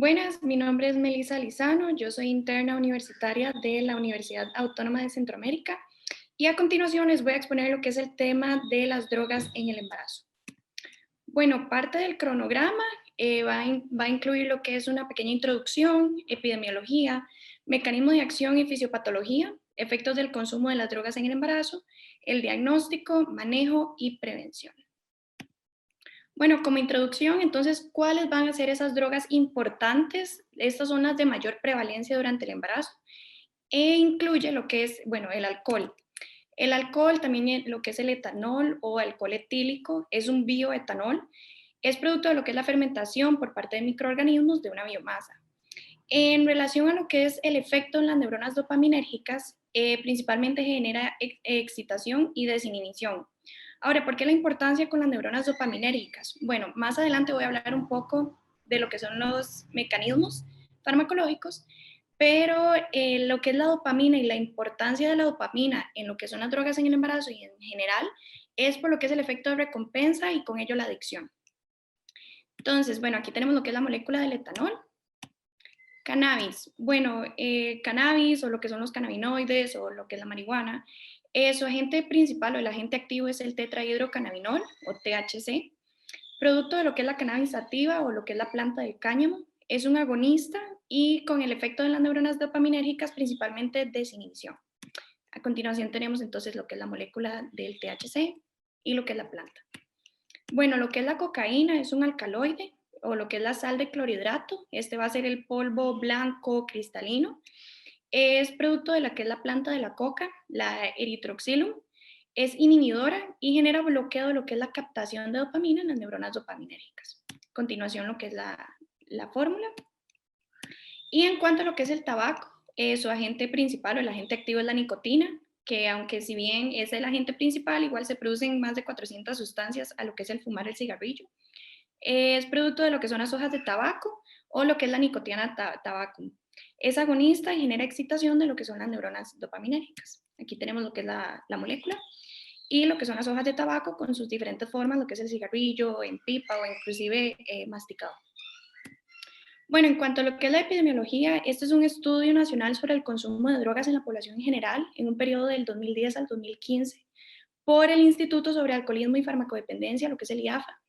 Buenas, mi nombre es Melissa Lizano, yo soy interna universitaria de la Universidad Autónoma de Centroamérica y a continuación les voy a exponer lo que es el tema de las drogas en el embarazo. Bueno, parte del cronograma va a incluir lo que es una pequeña introducción, epidemiología, mecanismo de acción y fisiopatología, efectos del consumo de las drogas en el embarazo, el diagnóstico, manejo y prevención. Bueno, como introducción, entonces, ¿cuáles van a ser esas drogas importantes? Estas son las de mayor prevalencia durante el embarazo e incluye lo que es, bueno, el alcohol. El alcohol, también lo que es el etanol o alcohol etílico, es un bioetanol. Es producto de lo que es la fermentación por parte de microorganismos de una biomasa. En relación a lo que es el efecto en las neuronas dopaminérgicas, principalmente genera excitación y desinhibición. Ahora, ¿por qué la importancia con las neuronas dopaminérgicas? Bueno, más adelante voy a hablar un poco de lo que son los mecanismos farmacológicos, pero lo que es la dopamina y la importancia de la dopamina en lo que son las drogas en el embarazo y en general es por lo que es el efecto de recompensa y con ello la adicción. Entonces, bueno, aquí tenemos lo que es la molécula del etanol. Cannabis. Bueno, cannabis o lo que son los cannabinoides o lo que es la marihuana, su agente principal o el agente activo es el tetrahidrocannabinol o THC, producto de lo que es la cannabis sativa o lo que es la planta de cáñamo. Es un agonista y con el efecto de las neuronas dopaminérgicas, principalmente desinhibición. A continuación tenemos entonces lo que es la molécula del THC y lo que es la planta. Bueno, lo que es la cocaína es un alcaloide o lo que es la sal de clorhidrato. Este va a ser el polvo blanco cristalino. Es producto de la que es la planta de la coca, la Erythroxylum. Es inhibidora y genera bloqueo de lo que es la captación de dopamina en las neuronas dopaminérgicas. A continuación, lo que es la fórmula. Y en cuanto a lo que es el tabaco, su agente principal o el agente activo es la nicotina, que aunque si bien es el agente principal, igual se producen más de 400 sustancias a lo que es el fumar el cigarrillo. Es producto de lo que son las hojas de tabaco o lo que es la nicotina tabaco. Es agonista y genera excitación de lo que son las neuronas dopaminérgicas. Aquí tenemos lo que es la molécula y lo que son las hojas de tabaco con sus diferentes formas, lo que es el cigarrillo, en pipa o inclusive masticado. Bueno, en cuanto a lo que es la epidemiología, este es un estudio nacional sobre el consumo de drogas en la población en general en un periodo del 2010 al 2015 por el Instituto sobre Alcoholismo y Farmacodependencia, lo que es el IAFA.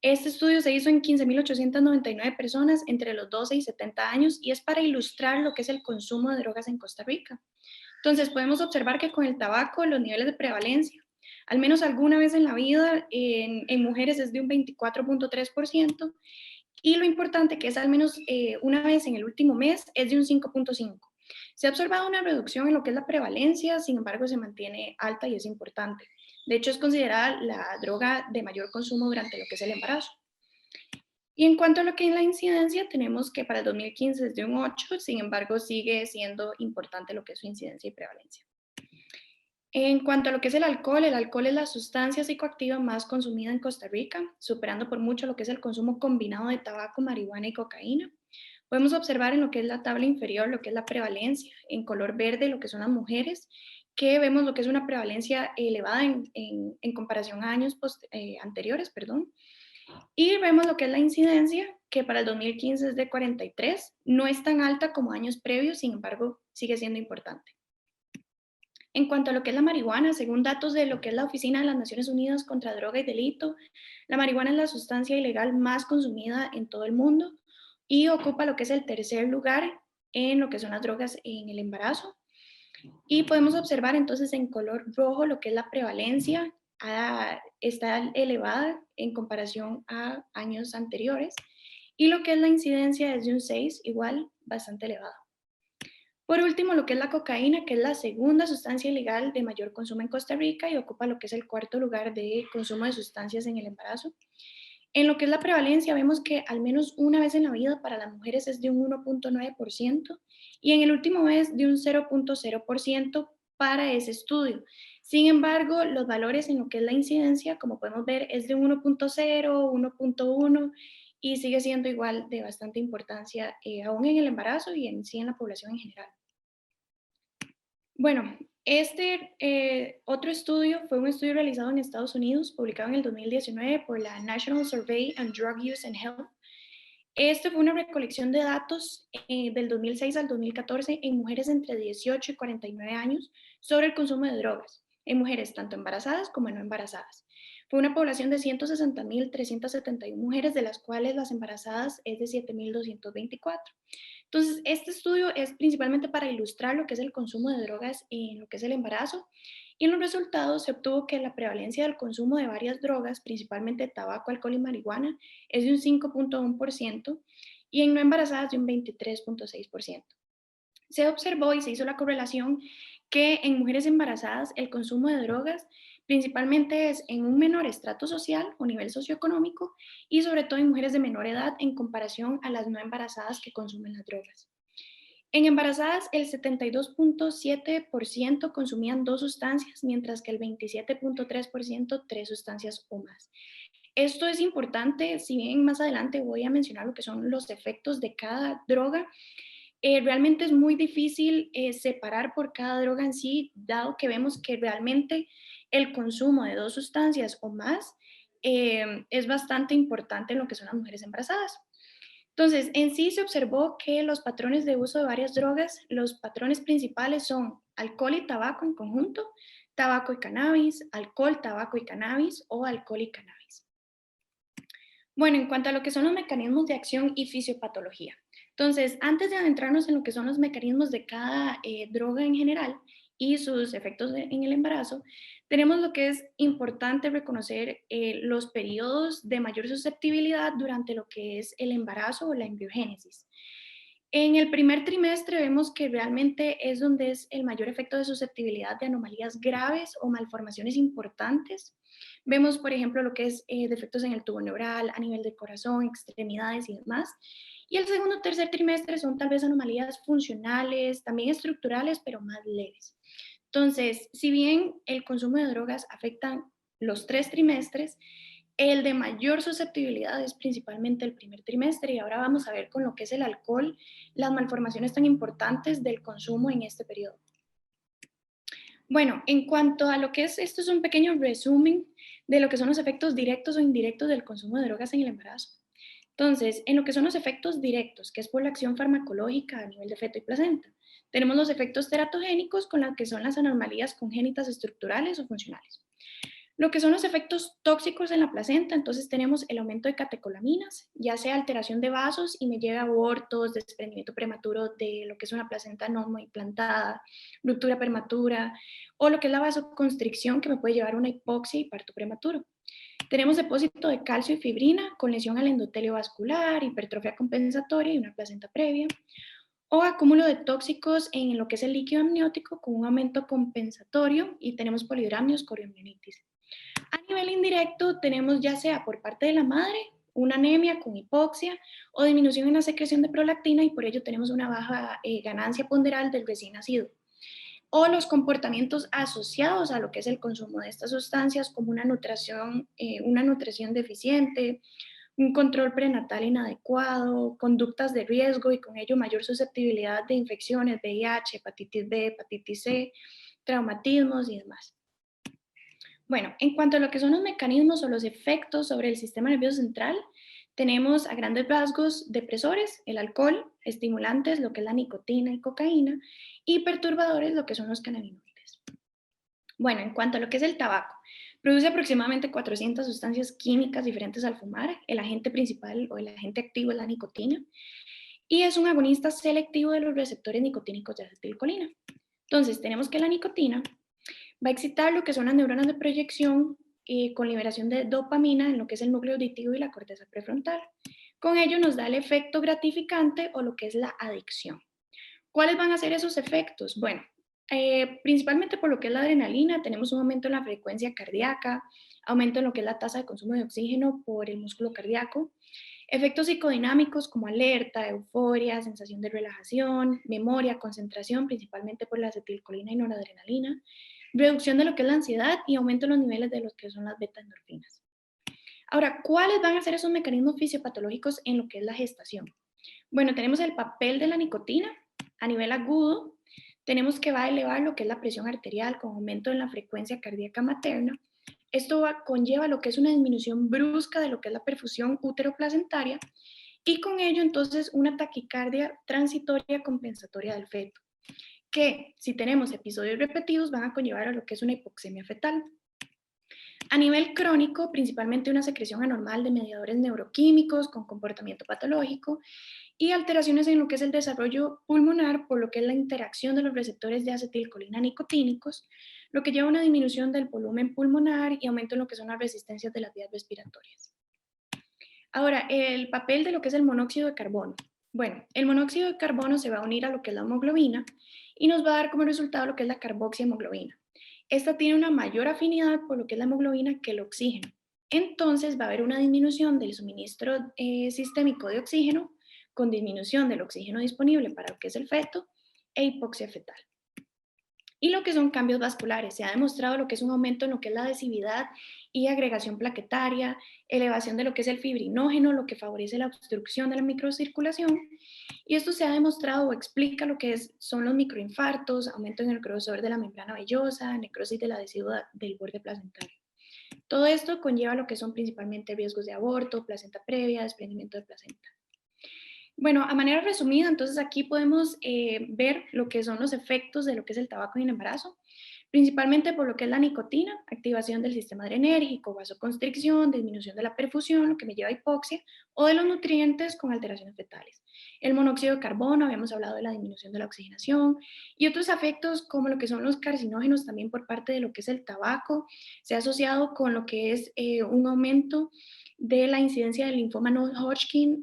Este estudio se hizo en 15.899 personas entre los 12 y 70 años y es para ilustrar lo que es el consumo de drogas en Costa Rica. Entonces, podemos observar que con el tabaco los niveles de prevalencia, al menos alguna vez en la vida, en mujeres es de un 24.3%, y lo importante que es al menos una vez en el último mes es de un 5.5. Se ha observado una reducción en lo que es la prevalencia, sin embargo se mantiene alta y es importante. De hecho, es considerada la droga de mayor consumo durante lo que es el embarazo. Y en cuanto a lo que es la incidencia, tenemos que para el 2015 es de un 8, sin embargo sigue siendo importante lo que es su incidencia y prevalencia. En cuanto a lo que es el alcohol es la sustancia psicoactiva más consumida en Costa Rica, superando por mucho lo que es el consumo combinado de tabaco, marihuana y cocaína. Podemos observar en lo que es la tabla inferior lo que es la prevalencia, en color verde lo que son las mujeres, que vemos lo que es una prevalencia elevada en comparación a años anteriores, perdón. Y vemos lo que es la incidencia, que para el 2015 es de 43, no es tan alta como años previos, sin embargo, sigue siendo importante. En cuanto a lo que es la marihuana, según datos de lo que es la Oficina de las Naciones Unidas contra Droga y Delito, la marihuana es la sustancia ilegal más consumida en todo el mundo y ocupa lo que es el tercer lugar en lo que son las drogas en el embarazo. Y podemos observar entonces en color rojo lo que es la prevalencia, está elevada en comparación a años anteriores, y lo que es la incidencia es de un 6, igual bastante elevado. Por último, lo que es la cocaína, que es la segunda sustancia ilegal de mayor consumo en Costa Rica y ocupa lo que es el cuarto lugar de consumo de sustancias en el embarazo. En lo que es la prevalencia, vemos que al menos una vez en la vida para las mujeres es de un 1.9% y en el último mes de un 0.0% para ese estudio. Sin embargo, los valores en lo que es la incidencia, como podemos ver, es de 1.0, 1.1 y sigue siendo igual de bastante importancia aún en el embarazo y en sí en la población en general. Bueno, este otro estudio fue un estudio realizado en Estados Unidos, publicado en el 2019 por la National Survey on Drug Use and Health. Esto fue una recolección de datos del 2006 al 2014 en mujeres entre 18 y 49 años sobre el consumo de drogas, en mujeres tanto embarazadas como no embarazadas. Fue una población de 160.371 mujeres, de las cuales las embarazadas es de 7.224. Entonces, este estudio es principalmente para ilustrar lo que es el consumo de drogas en lo que es el embarazo, y en los resultados se obtuvo que la prevalencia del consumo de varias drogas, principalmente tabaco, alcohol y marihuana, es de un 5.1% y en no embarazadas de un 23.6%. Se observó y se hizo la correlación que en mujeres embarazadas el consumo de drogas principalmente es en un menor estrato social o nivel socioeconómico, y sobre todo en mujeres de menor edad en comparación a las no embarazadas que consumen las drogas. En embarazadas, el 72.7% consumían dos sustancias, mientras que el 27.3% tres sustancias o más. Esto es importante, si bien más adelante voy a mencionar lo que son los efectos de cada droga. Realmente es muy difícil separar por cada droga en sí, dado que vemos que realmente el consumo de dos sustancias o más es bastante importante en lo que son las mujeres embarazadas. Entonces, en sí se observó que los patrones de uso de varias drogas, los patrones principales son alcohol y tabaco en conjunto, tabaco y cannabis, alcohol, tabaco y cannabis o alcohol y cannabis. Bueno, en cuanto a lo que son los mecanismos de acción y fisiopatología. Entonces, antes de adentrarnos en lo que son los mecanismos de cada droga en general y sus efectos en el embarazo, tenemos lo que es importante reconocer los periodos de mayor susceptibilidad durante lo que es el embarazo o la embriogénesis. En el primer trimestre vemos que realmente es donde es el mayor efecto de susceptibilidad de anomalías graves o malformaciones importantes. Vemos, por ejemplo, lo que es defectos en el tubo neural, a nivel de corazón, extremidades y demás. Y el segundo o tercer trimestre son tal vez anomalías funcionales, también estructurales, pero más leves. Entonces, si bien el consumo de drogas afecta los 3 trimestres, el de mayor susceptibilidad es principalmente el primer trimestre, y ahora vamos a ver con lo que es el alcohol, las malformaciones tan importantes del consumo en este periodo. Bueno, en cuanto a lo que es, esto es un pequeño resumen de lo que son los efectos directos o indirectos del consumo de drogas en el embarazo. Entonces, en lo que son los efectos directos, que es por la acción farmacológica a nivel de feto y placenta, tenemos los efectos teratogénicos con lo que son las anomalías congénitas estructurales o funcionales. Lo que son los efectos tóxicos en la placenta, entonces tenemos el aumento de catecolaminas, ya sea alteración de vasos y me lleva a abortos, desprendimiento prematuro de lo que es una placenta no implantada, ruptura prematura, o lo que es la vasoconstricción, que me puede llevar a una hipoxia y parto prematuro. Tenemos depósito de calcio y fibrina con lesión al endotelio vascular, hipertrofia compensatoria y una placenta previa, o acúmulo de tóxicos en lo que es el líquido amniótico con un aumento compensatorio, y tenemos polidramios, coriomionitis. A nivel indirecto, tenemos ya sea por parte de la madre, una anemia con hipoxia o disminución en la secreción de prolactina, y por ello tenemos una baja ganancia ponderal del recién nacido. O los comportamientos asociados a lo que es el consumo de estas sustancias, como una nutrición deficiente, un control prenatal inadecuado, conductas de riesgo y con ello mayor susceptibilidad de infecciones, VIH, hepatitis B, hepatitis C, traumatismos y demás. Bueno, en cuanto a lo que son los mecanismos o los efectos sobre el sistema nervioso central, tenemos a grandes rasgos depresores, el alcohol, estimulantes, lo que es la nicotina y cocaína, y perturbadores, lo que son los cannabinoides. Bueno, en cuanto a lo que es el tabaco, produce aproximadamente 400 sustancias químicas diferentes al fumar. El agente principal o el agente activo es la nicotina, y es un agonista selectivo de los receptores nicotínicos de acetilcolina. Entonces, tenemos que la nicotina va a excitar lo que son las neuronas de proyección con liberación de dopamina en lo que es el núcleo auditivo y la corteza prefrontal. Con ello nos da el efecto gratificante o lo que es la adicción. ¿Cuáles van a ser esos efectos? Bueno, principalmente por lo que es la adrenalina, tenemos un aumento en la frecuencia cardíaca, aumento en lo que es la tasa de consumo de oxígeno por el músculo cardíaco, efectos psicodinámicos como alerta, euforia, sensación de relajación, memoria, concentración, principalmente por la acetilcolina y noradrenalina, reducción de lo que es la ansiedad y aumento en los niveles de lo que son las beta-endorfinas. Ahora, ¿cuáles van a ser esos mecanismos fisiopatológicos en lo que es la gestación? Bueno, tenemos el papel de la nicotina a nivel agudo, tenemos que va a elevar lo que es la presión arterial con aumento en la frecuencia cardíaca materna. Esto conlleva lo que es una disminución brusca de lo que es la perfusión útero-placentaria, y con ello entonces una taquicardia transitoria compensatoria del feto, que si tenemos episodios repetidos van a conllevar a lo que es una hipoxemia fetal. A nivel crónico, principalmente una secreción anormal de mediadores neuroquímicos con comportamiento patológico y alteraciones en lo que es el desarrollo pulmonar por lo que es la interacción de los receptores de acetilcolina nicotínicos, lo que lleva a una disminución del volumen pulmonar y aumento en lo que son las resistencias de las vías respiratorias. Ahora, el papel de lo que es el monóxido de carbono. Bueno, el monóxido de carbono se va a unir a lo que es la hemoglobina y nos va a dar como resultado lo que es la carboxihemoglobina. Esta tiene una mayor afinidad por lo que es la hemoglobina que el oxígeno. Entonces va a haber una disminución del suministro sistémico de oxígeno con disminución del oxígeno disponible para lo que es el feto e hipoxia fetal. Y lo que son cambios vasculares, se ha demostrado lo que es un aumento en lo que es la adhesividad y agregación plaquetaria, elevación de lo que es el fibrinógeno, lo que favorece la obstrucción de la microcirculación, y esto se ha demostrado o explica lo que son los microinfartos, aumento en el grosor de la membrana vellosa, necrosis del adhesivo del borde placentario. Todo esto conlleva lo que son principalmente riesgos de aborto, placenta previa, desprendimiento de placenta. Bueno, a manera resumida, entonces aquí podemos ver lo que son los efectos de lo que es el tabaco en el embarazo, principalmente por lo que es la nicotina, activación del sistema adrenérgico, vasoconstricción, disminución de la perfusión, lo que me lleva a hipoxia, o de los nutrientes con alteraciones fetales. El monóxido de carbono, habíamos hablado de la disminución de la oxigenación, y otros efectos como lo que son los carcinógenos también por parte de lo que es el tabaco, se ha asociado con lo que es un aumento de la incidencia del linfoma no-Hodgkin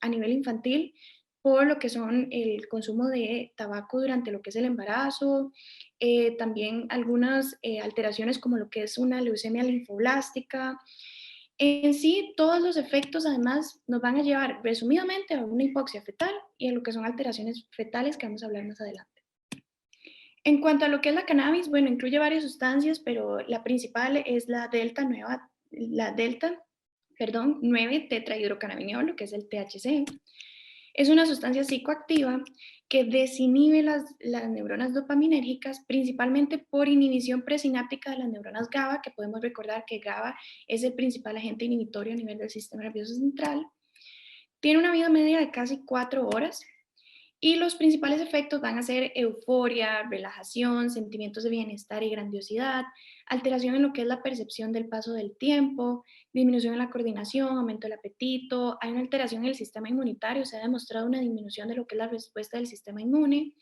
a nivel infantil por lo que son el consumo de tabaco durante lo que es el embarazo, también algunas alteraciones como lo que es una leucemia linfoblástica. En sí, todos los efectos además nos van a llevar resumidamente a una hipoxia fetal y a lo que son alteraciones fetales que vamos a hablar más adelante. En cuanto a lo que es la cannabis, bueno, incluye varias sustancias, pero la principal es la delta, perdón, 9 tetrahidrocannabidiol, que es el THC. Es una sustancia psicoactiva que desinhibe las neuronas dopaminérgicas, principalmente por inhibición presináptica de las neuronas GABA, que podemos recordar que GABA es el principal agente inhibitorio a nivel del sistema nervioso central. Tiene una vida media de casi 4 horas y los principales efectos van a ser euforia, relajación, sentimientos de bienestar y grandiosidad, alteración en lo que es la percepción del paso del tiempo, disminución en la coordinación, aumento del apetito, hay una alteración en el sistema inmunitario, se ha demostrado una disminución de lo que es la respuesta del sistema inmune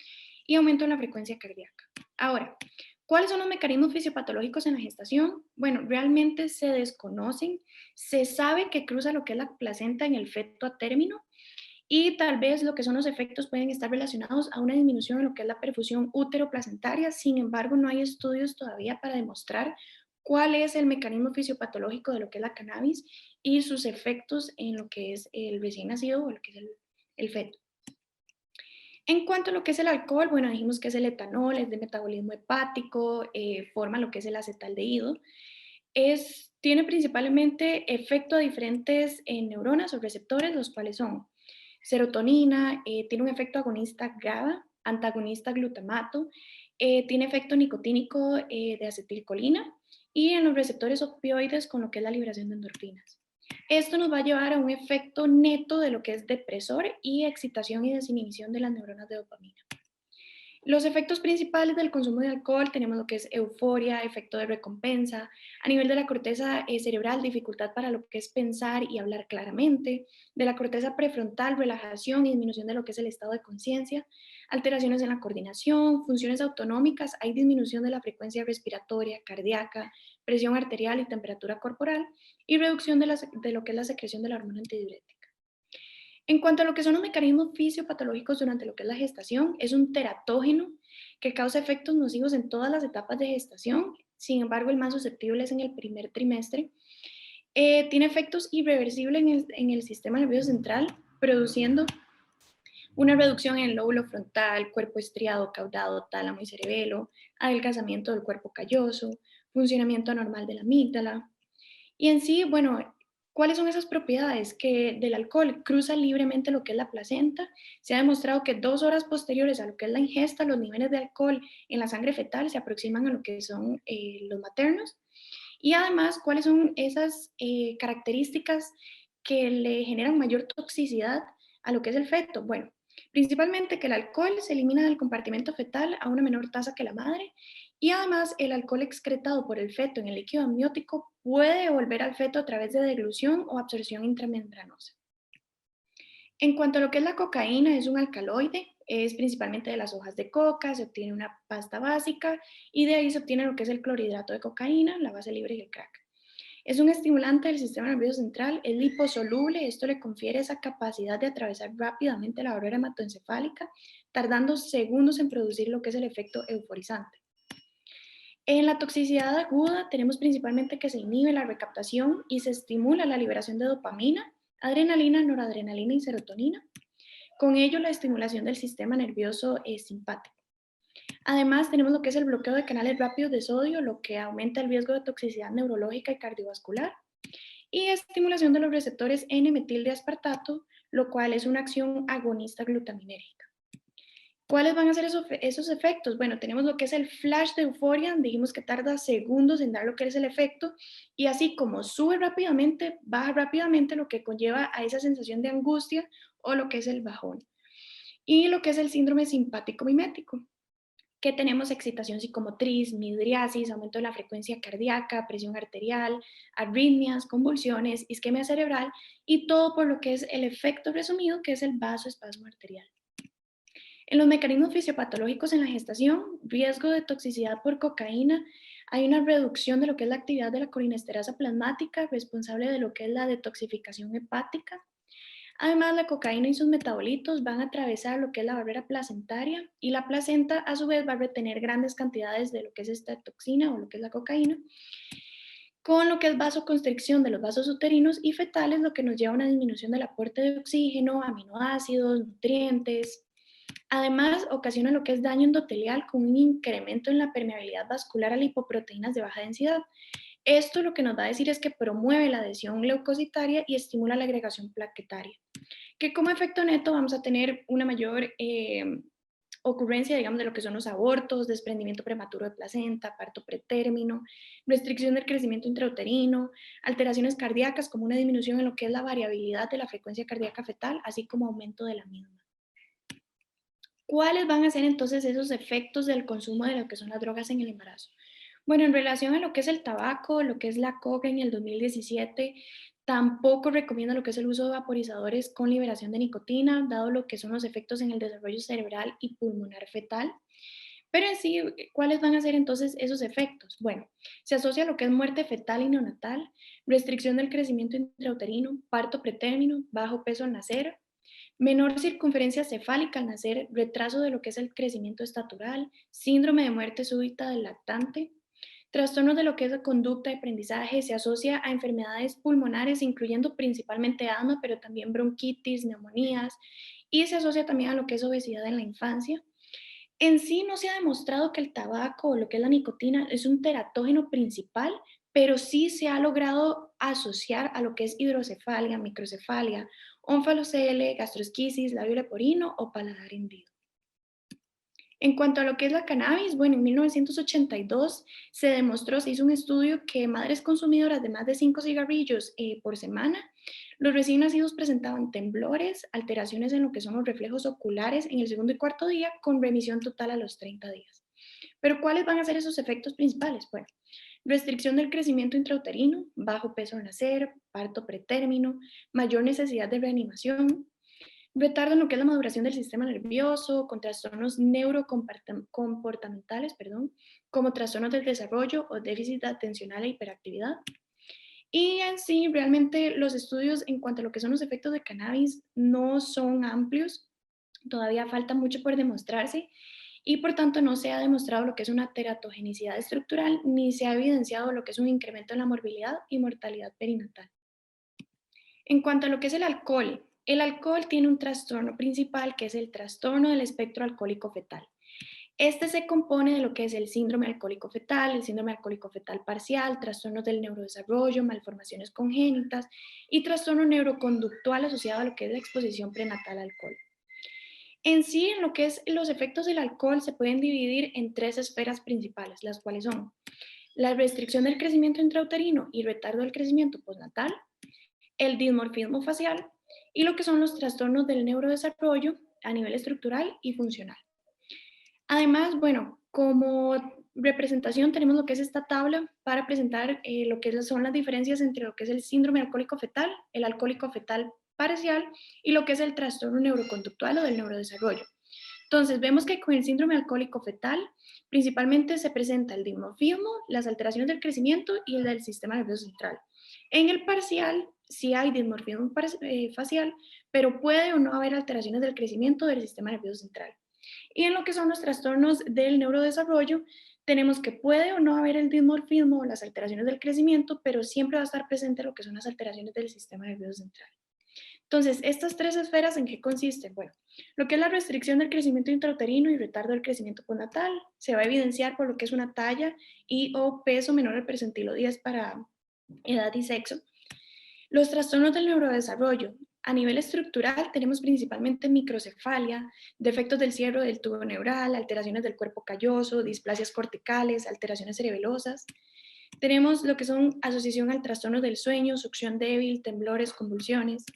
y aumento en la frecuencia cardíaca. Ahora, ¿cuáles son los mecanismos fisiopatológicos en la gestación? Bueno, realmente se desconocen, se sabe que cruza lo que es la placenta en el feto a término, y tal vez lo que son los efectos pueden estar relacionados a una disminución en lo que es la perfusión útero-placentaria, sin embargo no hay estudios todavía para demostrar cuál es el mecanismo fisiopatológico de lo que es la cannabis y sus efectos en lo que es el recién nacido o lo que es el feto. En cuanto a lo que es el alcohol, bueno, dijimos que es el etanol, es de metabolismo hepático, forma lo que es el acetaldehído. Tiene principalmente efecto a diferentes neuronas o receptores, los cuales son serotonina, tiene un efecto agonista GABA, antagonista glutamato, tiene efecto nicotínico de acetilcolina y en los receptores opioides con lo que es la liberación de endorfinas. Esto nos va a llevar a un efecto neto de lo que es depresor y excitación y desinhibición de las neuronas de dopamina. Los efectos principales del consumo de alcohol tenemos lo que es euforia, efecto de recompensa, a nivel de la corteza cerebral, dificultad para lo que es pensar y hablar claramente, de la corteza prefrontal, relajación y disminución de lo que es el estado de conciencia, alteraciones en la coordinación, funciones autonómicas, hay disminución de la frecuencia respiratoria, cardíaca, presión arterial y temperatura corporal, y reducción de lo que es la secreción de la hormona antidiurética. En cuanto a lo que son los mecanismos fisiopatológicos durante lo que es la gestación, es un teratógeno que causa efectos nocivos en todas las etapas de gestación, sin embargo el más susceptible es en el primer trimestre. Tiene efectos irreversibles en el sistema nervioso central, produciendo una reducción en el lóbulo frontal, cuerpo estriado, caudado, tálamo y cerebelo, adelgazamiento del cuerpo calloso, funcionamiento anormal de la amígdala. Y en sí, bueno, ¿cuáles son esas propiedades? Que del alcohol cruza libremente lo que es la placenta. Se ha demostrado que 2 horas posteriores a lo que es la ingesta, los niveles de alcohol en la sangre fetal se aproximan a lo que son los maternos. Y además, ¿cuáles son esas características que le generan mayor toxicidad a lo que es el feto? Bueno, principalmente que el alcohol se elimina del compartimento fetal a una menor tasa que la madre y además el alcohol excretado por el feto en el líquido amniótico puede devolver al feto a través de deglución o absorción intramembranosa. En cuanto a lo que es la cocaína, es un alcaloide, es principalmente de las hojas de coca, se obtiene una pasta básica y de ahí se obtiene lo que es el clorhidrato de cocaína, la base libre y el crack. Es un estimulante del sistema nervioso central, es liposoluble, esto le confiere esa capacidad de atravesar rápidamente la barrera hematoencefálica, tardando segundos en producir lo que es el efecto euforizante. En la toxicidad aguda tenemos principalmente que se inhibe la recaptación y se estimula la liberación de dopamina, adrenalina, noradrenalina y serotonina. Con ello, la estimulación del sistema nervioso es simpático. Además, tenemos lo que es el bloqueo de canales rápidos de sodio, lo que aumenta el riesgo de toxicidad neurológica y cardiovascular, y estimulación de los receptores N-metil de aspartato, lo cual es una acción agonista glutaminérgica. ¿Cuáles van a ser esos efectos? Bueno, tenemos lo que es el flash de euforia, dijimos que tarda segundos en dar lo que es el efecto, y así como sube rápidamente, baja rápidamente, lo que conlleva a esa sensación de angustia o lo que es el bajón. Y lo que es el síndrome simpático mimético, que tenemos excitación psicomotriz, midriasis, aumento de la frecuencia cardíaca, presión arterial, arritmias, convulsiones, isquemia cerebral, y todo por lo que es el efecto resumido, que es el vasoespasmo arterial. En los mecanismos fisiopatológicos en la gestación, riesgo de toxicidad por cocaína, hay una reducción de lo que es la actividad de la colinesterasa plasmática, responsable de lo que es la detoxificación hepática. Además, la cocaína y sus metabolitos van a atravesar lo que es la barrera placentaria y la placenta a su vez va a retener grandes cantidades de lo que es esta toxina o lo que es la cocaína, con lo que es vasoconstricción de los vasos uterinos y fetales, lo que nos lleva a una disminución del aporte de oxígeno, aminoácidos, nutrientes. Además, ocasiona lo que es daño endotelial con un incremento en la permeabilidad vascular a lipoproteínas de baja densidad. Esto lo que nos va a decir es que promueve la adhesión leucocitaria y estimula la agregación plaquetaria, que como efecto neto vamos a tener una mayor ocurrencia, digamos, de lo que son los abortos, desprendimiento prematuro de placenta, parto pretérmino, restricción del crecimiento intrauterino, alteraciones cardíacas como una disminución en lo que es la variabilidad de la frecuencia cardíaca fetal, así como aumento de la misma. ¿Cuáles van a ser entonces esos efectos del consumo de lo que son las drogas en el embarazo? Bueno, en relación a lo que es el tabaco, lo que es la coca en el 2017, tampoco recomiendo lo que es el uso de vaporizadores con liberación de nicotina, dado lo que son los efectos en el desarrollo cerebral y pulmonar fetal. Pero en sí, ¿cuáles van a ser entonces esos efectos? Bueno, se asocia a lo que es muerte fetal y neonatal, restricción del crecimiento intrauterino, parto pretérmino, bajo peso al nacer, menor circunferencia cefálica al nacer, retraso de lo que es el crecimiento estatural, síndrome de muerte súbita del lactante, trastornos de lo que es la conducta de aprendizaje, se asocia a enfermedades pulmonares, incluyendo principalmente asma, pero también bronquitis, neumonías, y se asocia también a lo que es obesidad en la infancia. En sí no se ha demostrado que el tabaco o lo que es la nicotina es un teratógeno principal, pero sí se ha logrado asociar a lo que es hidrocefalia, microcefalia, ónfalocele, gastroesquisis, labio leporino o paladar hendido. En cuanto a lo que es la cannabis, bueno, en 1982 se demostró, se hizo un estudio que madres consumidoras de más de 5 cigarrillos por semana, los recién nacidos presentaban temblores, alteraciones en lo que son los reflejos oculares en el segundo y cuarto día, con remisión total a los 30 días. Pero ¿cuáles van a ser esos efectos principales? Bueno, restricción del crecimiento intrauterino, bajo peso al nacer, parto pretérmino, mayor necesidad de reanimación, retardo en lo que es la maduración del sistema nervioso, con trastornos neurocomportamentales, como trastornos del desarrollo o déficit atencional e hiperactividad. Y en sí, realmente los estudios en cuanto a lo que son los efectos de cannabis no son amplios, todavía falta mucho por demostrarse y por tanto no se ha demostrado lo que es una teratogenicidad estructural ni se ha evidenciado lo que es un incremento en la morbilidad y mortalidad perinatal. En cuanto a lo que es el alcohol tiene un trastorno principal que es el trastorno del espectro alcohólico fetal. Este se compone de lo que es el síndrome alcohólico fetal, el síndrome alcohólico fetal parcial, trastornos del neurodesarrollo, malformaciones congénitas y trastorno neuroconductual asociado a lo que es la exposición prenatal al alcohol. En sí, en lo que es los efectos del alcohol se pueden dividir en tres esferas principales, las cuales son la restricción del crecimiento intrauterino y retardo del crecimiento postnatal, el dimorfismo facial y lo que son los trastornos del neurodesarrollo a nivel estructural y funcional. Además, bueno, como representación tenemos lo que es esta tabla para presentar lo que son las diferencias entre lo que es el síndrome alcohólico fetal, el alcohólico fetal parcial y lo que es el trastorno neuroconductual o del neurodesarrollo. Entonces, vemos que con el síndrome alcohólico fetal principalmente se presenta el dimorfismo, las alteraciones del crecimiento y el del sistema nervioso central. En el parcial sí hay dimorfismo facial, pero puede o no haber alteraciones del crecimiento del sistema nervioso central. Y en lo que son los trastornos del neurodesarrollo, tenemos que puede o no haber el dimorfismo o las alteraciones del crecimiento, pero siempre va a estar presente lo que son las alteraciones del sistema nervioso central. Entonces, estas tres esferas, ¿en qué consisten? Bueno, lo que es la restricción del crecimiento intrauterino y retardo del crecimiento postnatal se va a evidenciar por lo que es una talla y o peso menor al percentilo 10 para edad y sexo. Los trastornos del neurodesarrollo. A nivel estructural tenemos principalmente microcefalia, defectos del cierre del tubo neural, alteraciones del cuerpo calloso, displasias corticales, alteraciones cerebelosas. Tenemos lo que son asociación al trastorno del sueño, succión débil, temblores, convulsiones.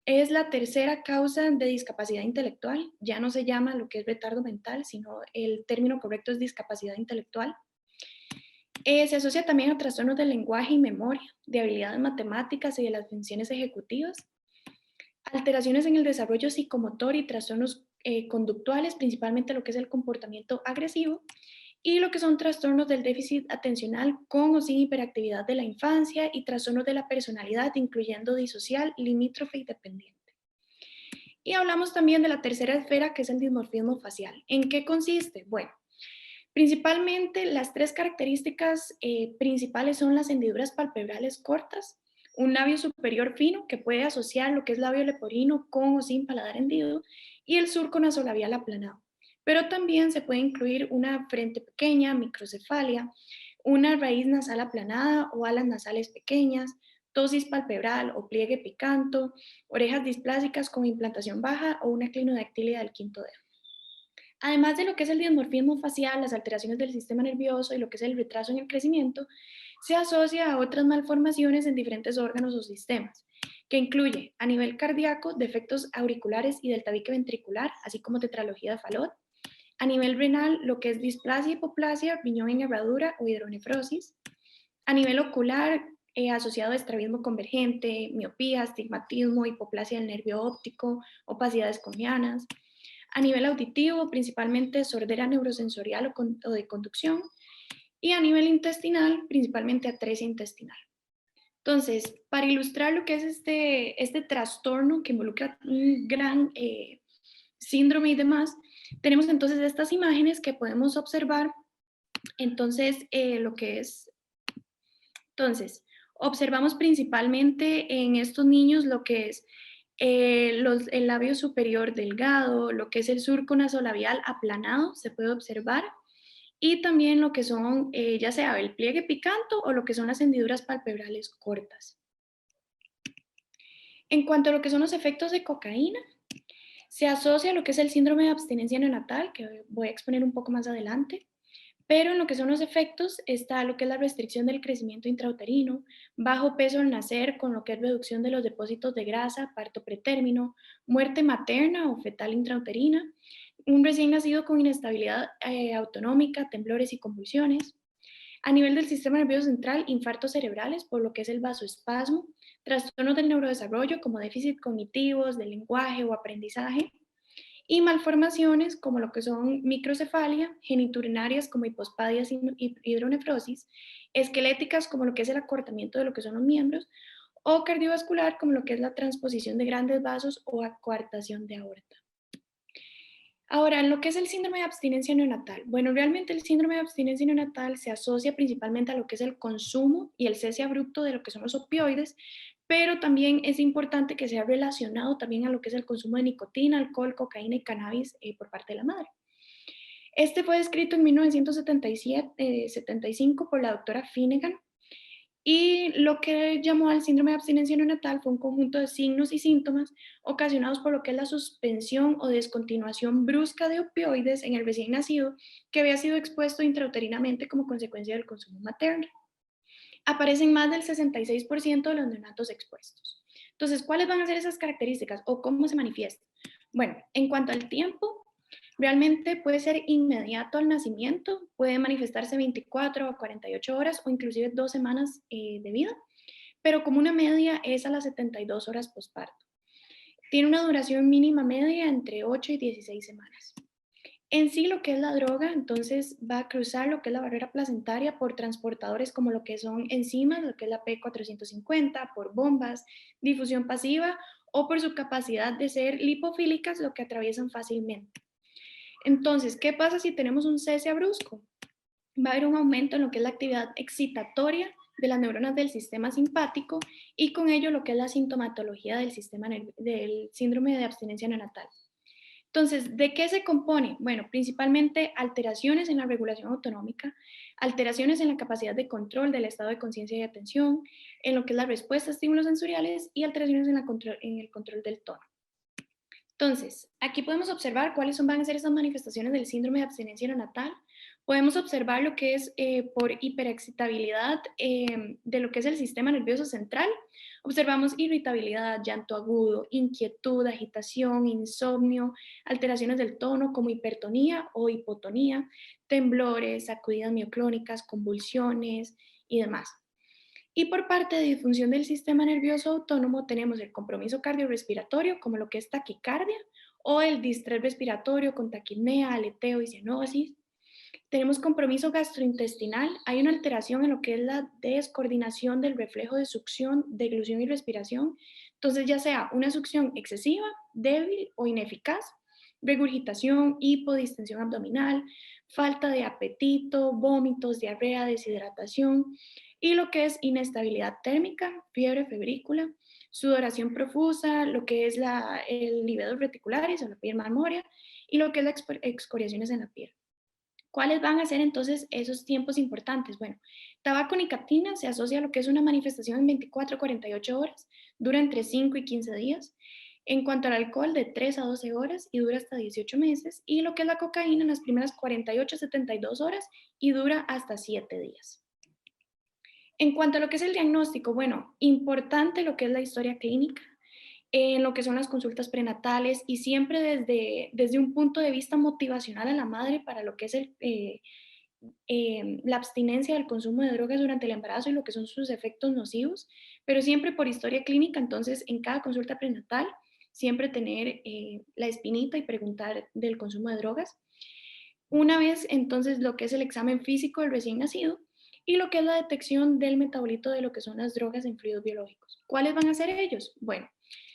Es la tercera causa de discapacidad intelectual. Ya no se llama lo que es retardo mental, sino el término correcto es discapacidad intelectual. Se asocia también a trastornos del lenguaje y memoria, de habilidades matemáticas y de las funciones ejecutivas, alteraciones en el desarrollo psicomotor y trastornos conductuales, principalmente lo que es el comportamiento agresivo, y lo que son trastornos del déficit atencional con o sin hiperactividad de la infancia y trastornos de la personalidad, incluyendo disocial, limítrofe y dependiente. Y hablamos también de la tercera esfera, que es el dimorfismo facial. ¿En qué consiste? Bueno, principalmente las tres características principales son las hendiduras palpebrales cortas, un labio superior fino que puede asociar lo que es labio leporino con o sin paladar hendido y el surco nasolabial aplanado. Pero también se puede incluir una frente pequeña, microcefalia, una raíz nasal aplanada o alas nasales pequeñas, tosis palpebral o pliegue picanto, orejas displásicas con implantación baja o una clinodactilia del quinto dedo. Además de lo que es el dimorfismo facial, las alteraciones del sistema nervioso y lo que es el retraso en el crecimiento, se asocia a otras malformaciones en diferentes órganos o sistemas, que incluye a nivel cardíaco defectos auriculares y del tabique ventricular, así como tetralogía de Fallot; a nivel renal, lo que es displasia, hipoplasia, riñón en herradura o hidronefrosis; a nivel ocular, asociado a estrabismo convergente, miopía, astigmatismo, hipoplasia del nervio óptico, opacidades conianas; a nivel auditivo, principalmente sordera neurosensorial o de conducción; y a nivel intestinal, principalmente atresia intestinal. Entonces, para ilustrar lo que es este trastorno que involucra un gran síndrome y demás, tenemos entonces estas imágenes que podemos observar. Entonces, entonces, observamos principalmente en estos niños lo que es el labio superior delgado, lo que es el surco nasolabial aplanado, se puede observar, y también lo que son, ya sea el pliegue picanto o lo que son las hendiduras palpebrales cortas. En cuanto a lo que son los efectos de cocaína, se asocia a lo que es el síndrome de abstinencia neonatal, que voy a exponer un poco más adelante. Pero en lo que son los efectos está lo que es la restricción del crecimiento intrauterino, bajo peso al nacer con lo que es reducción de los depósitos de grasa, parto pretérmino, muerte materna o fetal intrauterina, un recién nacido con inestabilidad autonómica, temblores y convulsiones. A nivel del sistema nervioso central, infartos cerebrales por lo que es el vasoespasmo, trastornos del neurodesarrollo como déficit cognitivos, del lenguaje o aprendizaje, y malformaciones como lo que son microcefalia, geniturinarias como hipospadias y hidronefrosis, esqueléticas como lo que es el acortamiento de lo que son los miembros, o cardiovascular como lo que es la transposición de grandes vasos o coartación de aorta. Ahora, en lo que es el síndrome de abstinencia neonatal. Bueno, realmente el síndrome de abstinencia neonatal se asocia principalmente a lo que es el consumo y el cese abrupto de lo que son los opioides, pero también es importante que sea relacionado también a lo que es el consumo de nicotina, alcohol, cocaína y cannabis por parte de la madre. Este fue descrito en 1975 por la doctora Finnegan, y lo que llamó al síndrome de abstinencia neonatal fue un conjunto de signos y síntomas ocasionados por lo que es la suspensión o descontinuación brusca de opioides en el recién nacido que había sido expuesto intrauterinamente como consecuencia del consumo materno. Aparecen más del 66% de los neonatos expuestos. Entonces, ¿cuáles van a ser esas características o cómo se manifiesta? Bueno, en cuanto al tiempo, realmente puede ser inmediato al nacimiento, puede manifestarse 24 a 48 horas o inclusive 2 semanas de vida, pero como una media es a las 72 horas postparto. Tiene una duración mínima media entre 8 y 16 semanas. En sí, lo que es la droga, entonces va a cruzar lo que es la barrera placentaria por transportadores como lo que son enzimas, lo que es la P450, por bombas, difusión pasiva o por su capacidad de ser lipofílicas, lo que atraviesan fácilmente. Entonces, ¿qué pasa si tenemos un cese brusco? Va a haber un aumento en lo que es la actividad excitatoria de las neuronas del sistema simpático y con ello lo que es la sintomatología del síndrome de abstinencia neonatal. Entonces, ¿de qué se compone? Bueno, principalmente alteraciones en la regulación autonómica, alteraciones en la capacidad de control del estado de conciencia y atención, en lo que es la respuesta a estímulos sensoriales y alteraciones en el control del tono. Entonces, aquí podemos observar cuáles van a ser esas manifestaciones del síndrome de abstinencia neonatal. Podemos observar lo que es por hiperexcitabilidad de lo que es el sistema nervioso central. Observamos irritabilidad, llanto agudo, inquietud, agitación, insomnio, alteraciones del tono como hipertonía o hipotonía, temblores, sacudidas mioclónicas, convulsiones y demás. Y por parte de disfunción del sistema nervioso autónomo tenemos el compromiso cardiorrespiratorio, como lo que es taquicardia, o el distrés respiratorio con taquipnea, aleteo y cianosis. Tenemos compromiso gastrointestinal, hay una alteración en lo que es la descoordinación del reflejo de succión, deglución y respiración. Entonces, ya sea una succión excesiva, débil o ineficaz, regurgitación, hipodistensión abdominal, falta de apetito, vómitos, diarrea, deshidratación y lo que es inestabilidad térmica, fiebre febrícula, sudoración profusa, lo que es el livedos reticulares o la piel marmórea y lo que es las excoriaciones en la piel. ¿Cuáles van a ser entonces esos tiempos importantes? Bueno, tabaco nicotina se asocia a lo que es una manifestación en 24 a 48 horas, dura entre 5 y 15 días. En cuanto al alcohol, de 3 a 12 horas y dura hasta 18 meses. Y lo que es la cocaína en las primeras 48 a 72 horas y dura hasta 7 días. En cuanto a lo que es el diagnóstico, bueno, importante lo que es la historia clínica, en lo que son las consultas prenatales y siempre desde un punto de vista motivacional a la madre para lo que es la abstinencia del consumo de drogas durante el embarazo y lo que son sus efectos nocivos, pero siempre por historia clínica, entonces en cada consulta prenatal, siempre tener la espinita y preguntar del consumo de drogas. Una vez entonces lo que es el examen físico del recién nacido y lo que es la detección del metabolito de lo que son las drogas en fluidos biológicos. ¿Cuáles van a ser ellos? Bueno,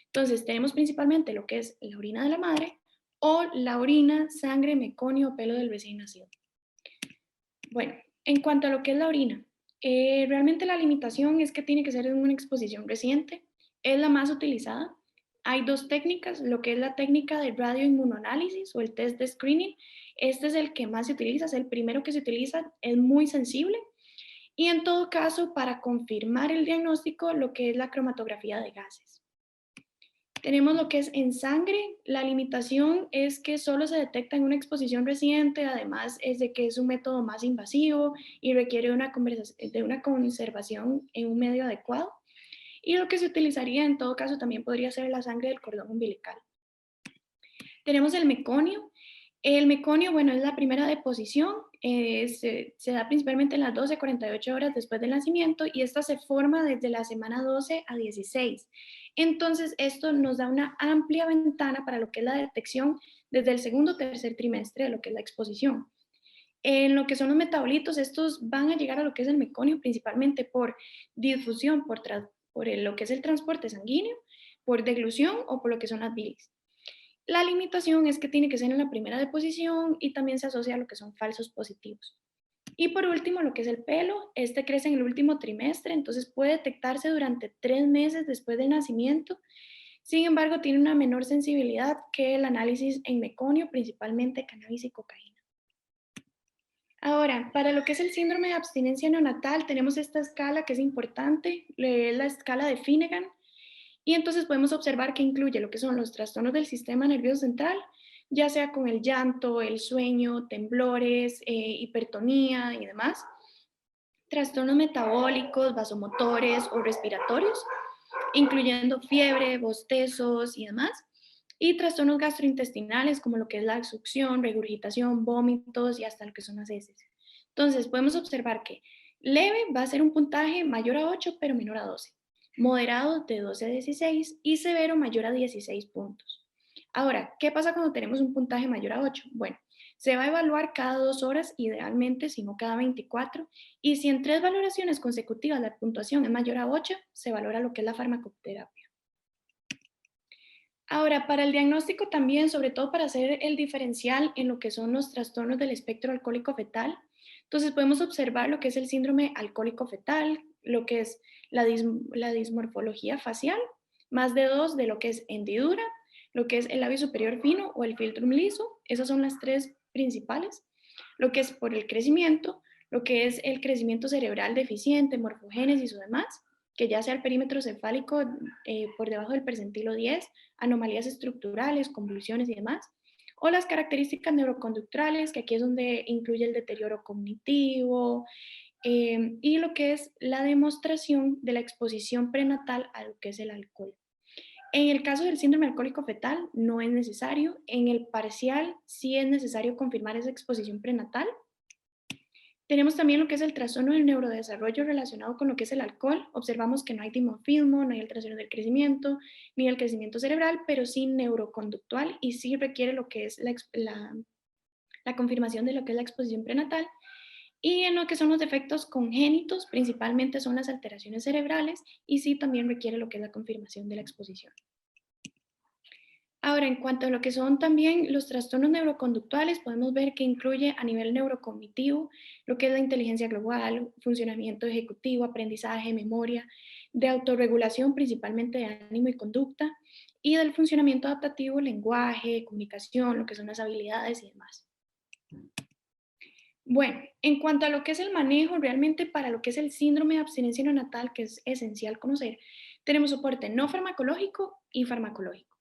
entonces tenemos principalmente lo que es la orina de la madre o la orina, sangre, meconio o pelo del recién nacido. Bueno, en cuanto a lo que es la orina, realmente la limitación es que tiene que ser en una exposición reciente, es la más utilizada. Hay dos técnicas, lo que es la técnica de radioinmunoanálisis o el test de screening. Este es el que más se utiliza, es el primero que se utiliza, es muy sensible. Y en todo caso, para confirmar el diagnóstico, lo que es la cromatografía de gases. Tenemos lo que es en sangre, la limitación es que solo se detecta en una exposición reciente, además es de que es un método más invasivo y requiere de una conservación en un medio adecuado. Y lo que se utilizaría en todo caso también podría ser la sangre del cordón umbilical. Tenemos el meconio. El meconio, bueno, es la primera deposición, se da principalmente en las 12 a 48 horas después del nacimiento y esta se forma desde la semana 12 a 16. Entonces, esto nos da una amplia ventana para lo que es la detección desde el segundo o tercer trimestre de lo que es la exposición. En lo que son los metabolitos, estos van a llegar a lo que es el meconio principalmente por difusión, por lo que es el transporte sanguíneo, por deglución o por lo que son las bilis. La limitación es que tiene que ser en la primera deposición y también se asocia a lo que son falsos positivos. Y por último, lo que es el pelo, este crece en el último trimestre, entonces puede detectarse durante 3 meses después del nacimiento. Sin embargo, tiene una menor sensibilidad que el análisis en meconio, principalmente cannabis y cocaína. Ahora, para lo que es el síndrome de abstinencia neonatal, tenemos esta escala que es importante, es la escala de Finnegan, y entonces podemos observar que incluye lo que son los trastornos del sistema nervioso central, ya sea con el llanto, el sueño, temblores, hipertonía y demás, trastornos metabólicos, vasomotores o respiratorios, incluyendo fiebre, bostezos y demás. Y trastornos gastrointestinales como lo que es la succión, regurgitación, vómitos y hasta lo que son las heces. Entonces, podemos observar que leve va a ser un puntaje mayor a 8 pero menor a 12. Moderado de 12 a 16 y severo mayor a 16 puntos. Ahora, ¿qué pasa cuando tenemos un puntaje mayor a 8? Bueno, se va a evaluar cada 2 horas, idealmente, si no cada 24, y si en 3 valoraciones consecutivas la puntuación es mayor a 8, se valora lo que es la farmacoterapia. Ahora, para el diagnóstico también, sobre todo para hacer el diferencial en lo que son los trastornos del espectro alcohólico fetal, entonces podemos observar lo que es el síndrome alcohólico fetal, lo que es la dismorfología facial, más de 2 de lo que es hendidura, lo que es el labio superior fino o el filtrum liso, esas son las 3 principales, lo que es por el crecimiento, lo que es el crecimiento cerebral deficiente, morfogénesis o demás, que ya sea el perímetro cefálico por debajo del percentilo 10, anomalías estructurales, convulsiones y demás, o las características neuroconductuales, que aquí es donde incluye el deterioro cognitivo, y lo que es la demostración de la exposición prenatal a lo que es el alcohol. En el caso del síndrome alcohólico fetal no es necesario, en el parcial sí es necesario confirmar esa exposición prenatal. Tenemos también lo que es el trastorno del neurodesarrollo relacionado con lo que es el alcohol. Observamos que no hay dimorfismo, no hay alteraciones del crecimiento, ni del crecimiento cerebral, pero sí neuroconductual y sí requiere lo que es la confirmación de lo que es la exposición prenatal. Y en lo que son los defectos congénitos, principalmente son las alteraciones cerebrales y sí también requiere lo que es la confirmación de la exposición. Ahora, en cuanto a lo que son también los trastornos neuroconductuales, podemos ver que incluye a nivel neurocognitivo lo que es la inteligencia global, funcionamiento ejecutivo, aprendizaje, memoria, de autorregulación, principalmente de ánimo y conducta, y del funcionamiento adaptativo, lenguaje, comunicación, lo que son las habilidades y demás. Bueno, en cuanto a lo que es el manejo, realmente para lo que es el síndrome de abstinencia neonatal, que es esencial conocer, tenemos soporte no farmacológico y farmacológico.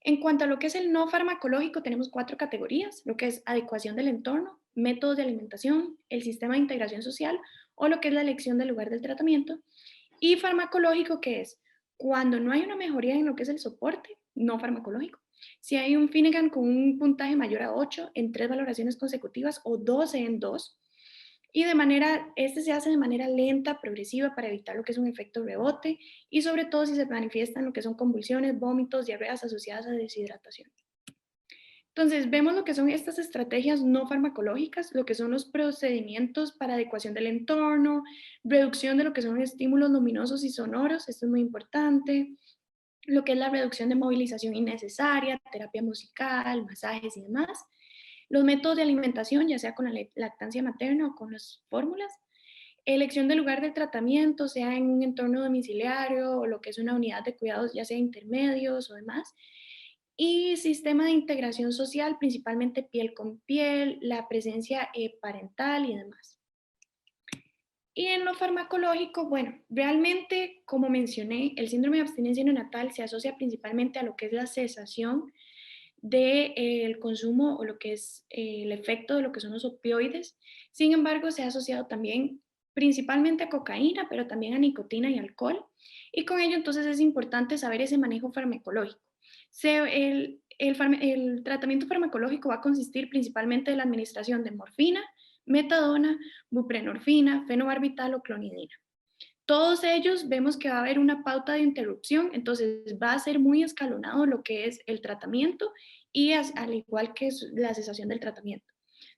En cuanto a lo que es el no farmacológico, tenemos 4 categorías, lo que es adecuación del entorno, métodos de alimentación, el sistema de integración social o lo que es la elección del lugar del tratamiento. Y farmacológico, que es cuando no hay una mejoría en lo que es el soporte, no farmacológico. Si hay un Finnegan con un puntaje mayor a 8 en 3 valoraciones consecutivas o 12 en 2, y este se hace de manera lenta, progresiva, para evitar lo que es un efecto rebote y sobre todo si se manifiestan lo que son convulsiones, vómitos, diarreas asociadas a deshidratación. Entonces, vemos lo que son estas estrategias no farmacológicas, lo que son los procedimientos para adecuación del entorno, reducción de lo que son estímulos luminosos y sonoros, esto es muy importante, lo que es la reducción de movilización innecesaria, terapia musical, masajes y demás. Los métodos de alimentación, ya sea con la lactancia materna o con las fórmulas. Elección del lugar de tratamiento, sea en un entorno domiciliario o lo que es una unidad de cuidados, ya sea intermedios o demás. Y sistema de integración social, principalmente piel con piel, la presencia parental y demás. Y en lo farmacológico, bueno, realmente, como mencioné, el síndrome de abstinencia neonatal se asocia principalmente a lo que es la cesación del consumo o lo que es el efecto de lo que son los opioides. Sin embargo, se ha asociado también principalmente a cocaína, pero también a nicotina y alcohol. Y con ello, entonces, es importante saber ese manejo farmacológico. El tratamiento farmacológico va a consistir principalmente en la administración de morfina, metadona, buprenorfina, fenobarbital o clonidina. Todos ellos vemos que va a haber una pauta de interrupción, entonces va a ser muy escalonado lo que es el tratamiento y al igual que la cesación del tratamiento.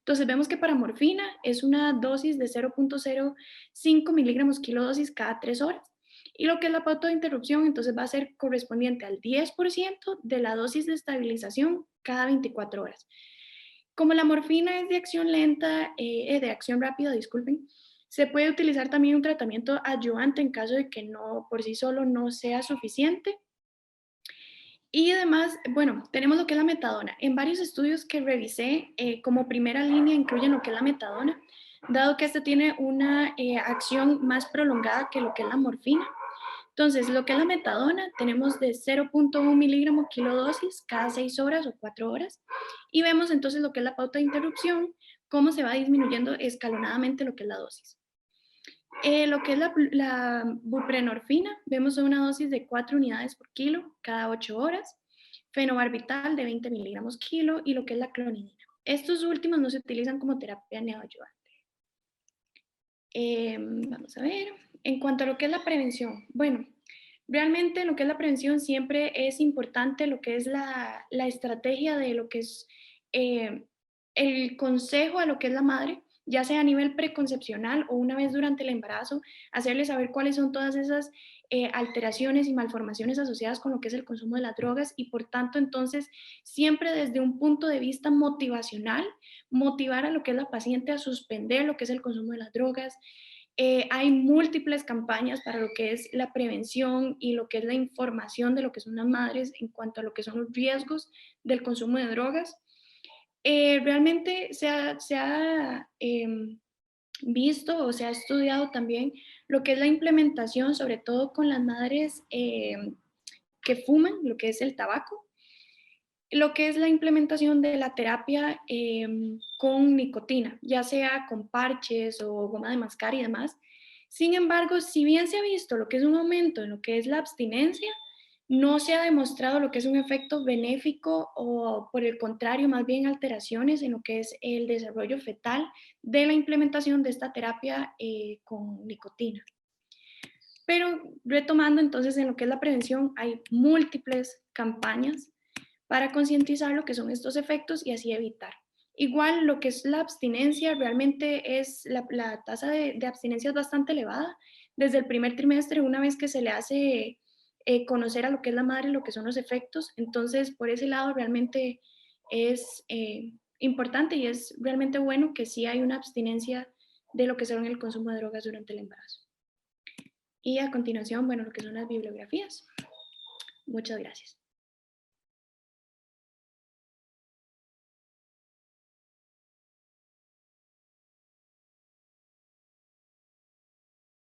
Entonces vemos que para morfina es una dosis de 0.05 miligramos kilodosis cada 3 horas. Y lo que es la pauta de interrupción, entonces va a ser correspondiente al 10% de la dosis de estabilización cada 24 horas. Como la morfina es de acción lenta, de acción rápida, disculpen, se puede utilizar también un tratamiento adyuvante en caso de que no, por sí solo no sea suficiente. Y además, bueno, tenemos lo que es la metadona. En varios estudios que revisé, como primera línea incluyen lo que es la metadona, dado que esta tiene una acción más prolongada que lo que es la morfina. Entonces, lo que es la metadona, tenemos de 0.1 miligramo kilodosis cada 6 horas o 4 horas. Y vemos entonces lo que es la pauta de interrupción, cómo se va disminuyendo escalonadamente lo que es la dosis. Lo que es la buprenorfina, vemos una dosis de 4 unidades por kilo cada 8 horas, fenobarbital de 20 miligramos kilo y lo que es la clonidina. Estos últimos no se utilizan como terapia neoadyuvante. Vamos a ver, en cuanto a lo que es la prevención, bueno, realmente lo que es la prevención siempre es importante lo que es la estrategia de lo que es eh, el consejo a lo que es la madre, ya sea a nivel preconcepcional o una vez durante el embarazo, hacerle saber cuáles son todas esas alteraciones y malformaciones asociadas con lo que es el consumo de las drogas y por tanto entonces siempre desde un punto de vista motivacional, motivar a lo que es la paciente a suspender lo que es el consumo de las drogas. Hay múltiples campañas para lo que es la prevención y lo que es la información de lo que son las madres en cuanto a lo que son los riesgos del consumo de drogas. Realmente visto o se ha estudiado también lo que es la implementación, sobre todo con las madres que fuman, lo que es el tabaco, lo que es la implementación de la terapia con nicotina, ya sea con parches o goma de mascar y demás. Sin embargo, si bien se ha visto lo que es un aumento en lo que es la abstinencia, no se ha demostrado lo que es un efecto benéfico o por el contrario, más bien alteraciones en lo que es el desarrollo fetal de la implementación de esta terapia con nicotina. Pero retomando entonces en lo que es la prevención, hay múltiples campañas para concientizar lo que son estos efectos y así evitar. Igual lo que es la abstinencia, realmente es la tasa de abstinencia es bastante elevada. Desde el primer trimestre, una vez que se le hace conocer a lo que es la madre, lo que son los efectos, entonces por ese lado realmente es importante y es realmente bueno que sí hay una abstinencia de lo que son el consumo de drogas durante el embarazo. Y a continuación, bueno, lo que son las bibliografías. Muchas gracias.